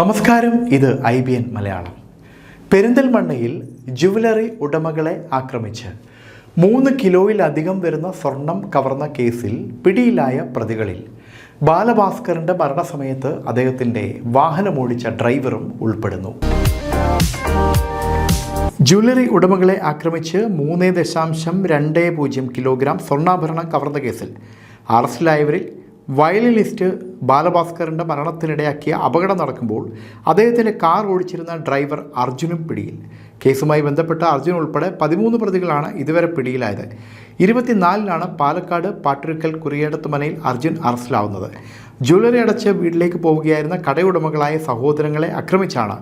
നമസ്കാരം, ഇത് IBN മലയാളം. പെരിന്തൽമണ്ണയിൽ ജുവലറി ഉടമകളെ ആക്രമിച്ച് 3 കിലോയിലധികം വരുന്ന സ്വർണം കവർന്ന കേസിൽ പിടിയിലായ പ്രതികളിൽ ബാലഭാസ്കറിൻ്റെ മരണസമയത്ത് അദ്ദേഹത്തിൻ്റെ വാഹനമോടിച്ച ഡ്രൈവറും ഉൾപ്പെടുന്നു. ജുവലറി ഉടമകളെ ആക്രമിച്ച് 3.20 കിലോഗ്രാം സ്വർണ്ണാഭരണം കവർന്ന കേസിൽ അറസ്റ്റിലായവരിൽ വയലിനിസ്റ്റ് ബാലഭാസ്കറിൻ്റെ മരണത്തിനിടയാക്കിയ അപകടം നടക്കുമ്പോൾ അദ്ദേഹത്തിൻ്റെ കാർ ഓടിച്ചിരുന്ന ഡ്രൈവർ അർജുനും പിടിയിൽ. കേസുമായി ബന്ധപ്പെട്ട അർജുൻ ഉൾപ്പെടെ 13 പ്രതികളാണ് ഇതുവരെ പിടിയിലായത്. 24-നാണ് പാലക്കാട് പാട്ടുരുക്കൽ കുറിയേടത്ത് മനയിൽ അർജുൻ അറസ്റ്റിലാവുന്നത്. ജ്വല്ലറി അടച്ച് വീട്ടിലേക്ക് പോവുകയായിരുന്ന കടയുടമകളായ സഹോദരങ്ങളെ ആക്രമിച്ചാണ്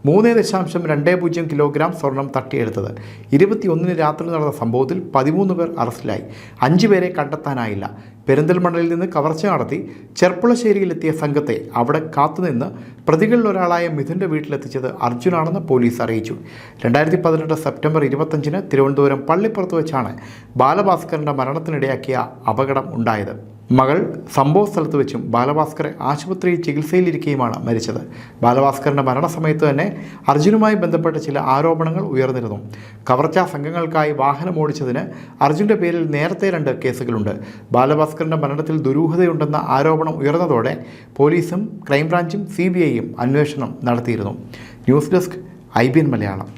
3.20 കിലോഗ്രാം സ്വർണം തട്ടിയെടുത്തത്. 21-ന് രാത്രി നടന്ന സംഭവത്തിൽ 13 പേർ അറസ്റ്റിലായി. 5 പേരെ കണ്ടെത്താനായില്ല. പെരിന്തൽമണ്ണയിൽ നിന്ന് കവർച്ച നടത്തി ചെർപ്പുളശ്ശേരിയിലെത്തിയ സംഘത്തെ അവിടെ കാത്തുനിന്ന് പ്രതികളിലൊരാളായ മിഥുൻ്റെ വീട്ടിലെത്തിച്ചത് അർജുനാണെന്ന് പോലീസ് അറിയിച്ചു. 2018 സെപ്റ്റംബർ 25-ന് തിരുവനന്തപുരം പള്ളിപ്പുറത്ത് വെച്ചാണ് ബാലഭാസ്കറിൻ്റെ മരണത്തിനിടയാക്കിയ അപകടം ഉണ്ടായത്. മകൾ സംഭവ സ്ഥലത്ത് വെച്ചും ബാലഭാസ്കറെ ആശുപത്രിയിൽ ചികിത്സയിലിരിക്കുകയുമാണ് മരിച്ചത്. ബാലഭാസ്കറിൻ്റെ മരണസമയത്ത് തന്നെ അർജുനുമായി ബന്ധപ്പെട്ട ചില ആരോപണങ്ങൾ ഉയർന്നിരുന്നു. കവർച്ചാ സംഘങ്ങൾക്കായി വാഹനമോടിച്ചതിന് അർജുൻ്റെ പേരിൽ നേരത്തെ 2 കേസുകളുണ്ട്. ബാലഭാസ്കറിൻ്റെ മരണത്തിൽ ദുരൂഹതയുണ്ടെന്ന ആരോപണം ഉയർന്നതോടെ പോലീസും ക്രൈംബ്രാഞ്ചും CBIയും അന്വേഷണം നടത്തിയിരുന്നു. News desk IBN Malayalam.